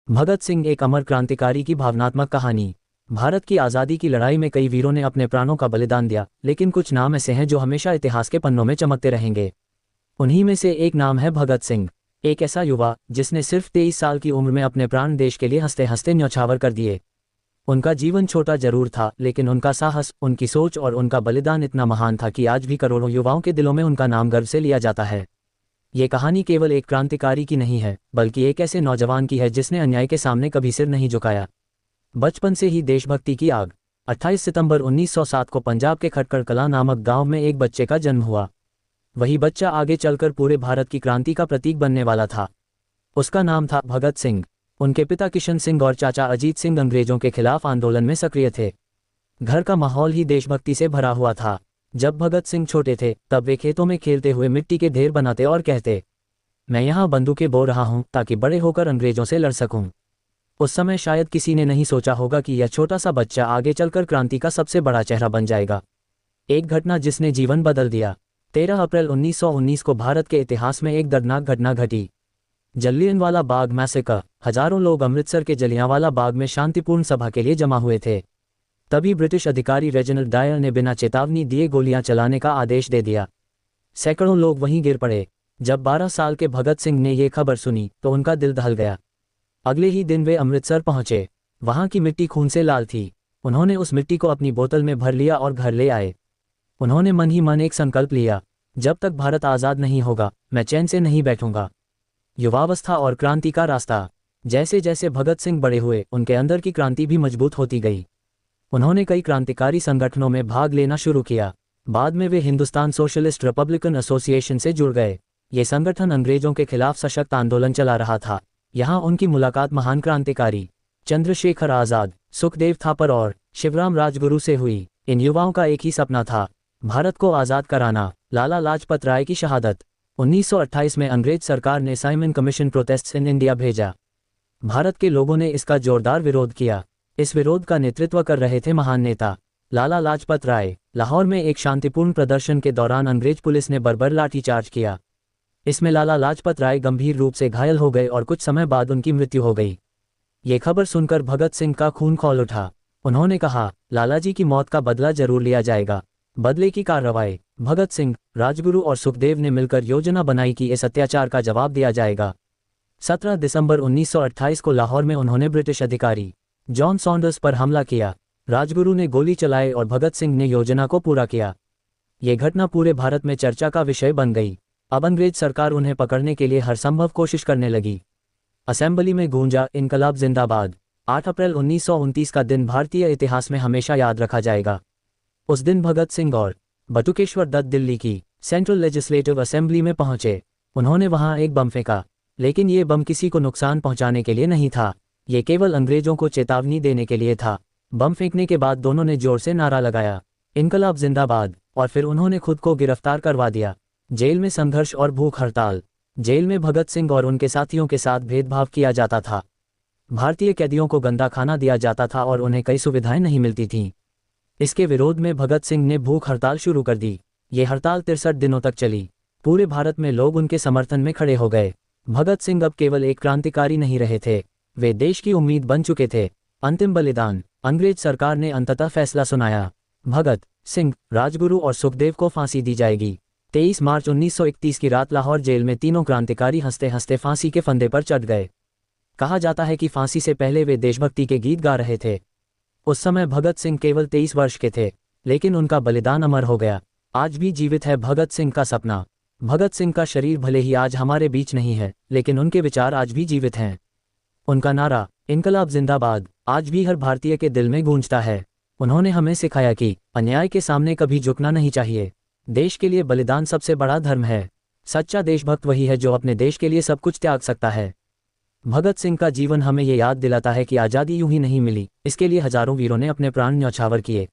भगत सिंह एक अमर क्रांतिकारी की भावनात्मक कहानी। भारत की आज़ादी की लड़ाई में कई वीरों ने अपने प्राणों का बलिदान दिया, लेकिन कुछ नाम ऐसे हैं जो हमेशा इतिहास के पन्नों में चमकते रहेंगे। उन्हीं में से एक नाम है भगत सिंह, एक ऐसा युवा जिसने सिर्फ 23 साल की उम्र में अपने प्राण देश के लिए हंसते हंसते न्यौछावर कर दिए। उनका जीवन छोटा जरूर था, लेकिन उनका साहस, उनकी सोच और उनका बलिदान इतना महान था कि आज भी करोड़ों युवाओं के दिलों में उनका नाम गर्व से लिया जाता है। ये कहानी केवल एक क्रांतिकारी की नहीं है, बल्कि एक ऐसे नौजवान की है जिसने अन्याय के सामने कभी सिर नहीं झुकाया। बचपन से ही देशभक्ति की आग। 28 सितंबर 1907 को पंजाब के खटकड़ कलां नामक गांव में एक बच्चे का जन्म हुआ। वही बच्चा आगे चलकर पूरे भारत की क्रांति का प्रतीक बनने वाला था। उसका नाम था भगत सिंह। उनके पिता किशन सिंह और चाचा अजीत सिंह अंग्रेजों के खिलाफ आंदोलन में सक्रिय थे। घर का माहौल ही देशभक्ति से भरा हुआ था। जब भगत सिंह छोटे थे तब वे खेतों में खेलते हुए मिट्टी के ढेर बनाते और कहते, मैं यहाँ बंदूकें बो रहा हूँ ताकि बड़े होकर अंग्रेजों से लड़ सकूं। उस समय शायद किसी ने नहीं सोचा होगा कि यह छोटा सा बच्चा आगे चलकर क्रांति का सबसे बड़ा चेहरा बन जाएगा। एक घटना जिसने जीवन बदल दिया। 13 अप्रैल 1919 को भारत के इतिहास में एक दर्दनाक घटना घटी। जलियांवाला बाग मैसेकर। हजारों लोग अमृतसर के जलियांवाला बाग में शांतिपूर्ण सभा के लिए जमा हुए थे। तभी ब्रिटिश अधिकारी रेजिनाल्ड डायर ने बिना चेतावनी दिए गोलियां चलाने का आदेश दे दिया। सैकड़ों लोग वहीं गिर पड़े। जब 12 साल के भगत सिंह ने ये खबर सुनी तो उनका दिल दहल गया। अगले ही दिन वे अमृतसर पहुंचे। वहां की मिट्टी खून से लाल थी। उन्होंने उस मिट्टी को अपनी बोतल में भर लिया और घर ले आए। उन्होंने मन ही मन एक संकल्प लिया, जब तक भारत आज़ाद नहीं होगा मैं चैन से नहीं बैठूंगा। युवावस्था और क्रांति का रास्ता। जैसे जैसे भगत सिंह बड़े हुए उनके अंदर की क्रांति भी मजबूत होती गई। उन्होंने कई क्रांतिकारी संगठनों में भाग लेना शुरू किया। बाद में वे हिंदुस्तान सोशलिस्ट रिपब्लिकन एसोसिएशन से जुड़ गए। ये संगठन अंग्रेजों के खिलाफ सशक्त आंदोलन चला रहा था। यहाँ उनकी मुलाकात महान क्रांतिकारी चंद्रशेखर आज़ाद, सुखदेव थापर और शिवराम राजगुरु से हुई। इन युवाओं का एक ही सपना था, भारत को आज़ाद कराना। लाला लाजपत राय की शहादत। 1928 में अंग्रेज सरकार ने Simon commission protests in India भेजा। भारत के लोगों ने इसका जोरदार विरोध किया। इस विरोध का नेतृत्व कर रहे थे महान नेता लाला लाजपत राय। लाहौर में एक शांतिपूर्ण प्रदर्शन के दौरान अंग्रेज पुलिस ने बर्बर लाठीचार्ज किया। इसमें लाला लाजपत राय गंभीर रूप से घायल हो गए और कुछ समय बाद उनकी मृत्यु हो गई। ये खबर सुनकर भगत सिंह का खून खौल उठा। उन्होंने कहा, लालाजी की मौत का बदला जरूर लिया जाएगा। बदले की कार्रवाई। भगत सिंह, राजगुरु और सुखदेव ने मिलकर योजना बनाई कि इस अत्याचार का जवाब दिया जाएगा। 17 दिसंबर 1928 को लाहौर में उन्होंने ब्रिटिश अधिकारी जॉन सॉन्डर्स पर हमला किया। राजगुरु ने गोली चलाई और भगत सिंह ने योजना को पूरा किया। ये घटना पूरे भारत में चर्चा का विषय बन गई। अब अंग्रेज सरकार उन्हें पकड़ने के लिए हर संभव कोशिश करने लगी। असेंबली में गूंजा, इनकलाब जिंदाबाद। 8 अप्रैल 1929 का दिन भारतीय इतिहास में हमेशा याद रखा जाएगा। उस दिन भगत सिंह और बटुकेश्वर दत्त दिल्ली की सेंट्रल लेजिस्लेटिव असेंबली में पहुंचे। उन्होंने वहां एक बम फेंका, लेकिन ये बम किसी को नुकसान पहुंचाने के लिए नहीं था। ये केवल अंग्रेजों को चेतावनी देने के लिए था। बम फेंकने के बाद दोनों ने जोर से नारा लगाया, इनकलाब जिंदाबाद, और फिर उन्होंने खुद को गिरफ्तार करवा दिया। जेल में संघर्ष और भूख हड़ताल। जेल में भगत सिंह और उनके साथियों के साथ भेदभाव किया जाता था। भारतीय कैदियों को गंदा खाना दिया जाता था और उन्हें कई सुविधाएं नहीं मिलती थीं। इसके विरोध में भगत सिंह ने भूख हड़ताल शुरू कर दी। ये हड़ताल 63 दिनों तक चली। पूरे भारत में लोग उनके समर्थन में खड़े हो गए। भगत सिंह अब केवल एक क्रांतिकारी नहीं रहे थे, वे देश की उम्मीद बन चुके थे। अंतिम बलिदान। अंग्रेज सरकार ने अंततः फैसला सुनाया, भगत सिंह, राजगुरु और सुखदेव को फांसी दी जाएगी। 23 मार्च 1931 की रात लाहौर जेल में तीनों क्रांतिकारी हंसते हंसते फांसी के फंदे पर चढ़ गए। कहा जाता है कि फांसी से पहले वे देशभक्ति के गीत गा रहे थे। उस समय भगत सिंह केवल 23 वर्ष के थे, लेकिन उनका बलिदान अमर हो गया। आज भी जीवित है भगत सिंह का सपना। भगत सिंह का शरीर भले ही आज हमारे बीच नहीं है, लेकिन उनके विचार आज भी जीवित हैं। उनका नारा, इनकलाब जिंदाबाद, आज भी हर भारतीय के दिल में गूंजता है। उन्होंने हमें सिखाया कि अन्याय के सामने कभी झुकना नहीं चाहिए। देश के लिए बलिदान सबसे बड़ा धर्म है। सच्चा देशभक्त वही है जो अपने देश के लिए सब कुछ त्याग सकता है। भगत सिंह का जीवन हमें ये याद दिलाता है कि आज़ादी यूं ही नहीं मिली, इसके लिए हजारों वीरों ने अपने प्राण न्यौछावर किए।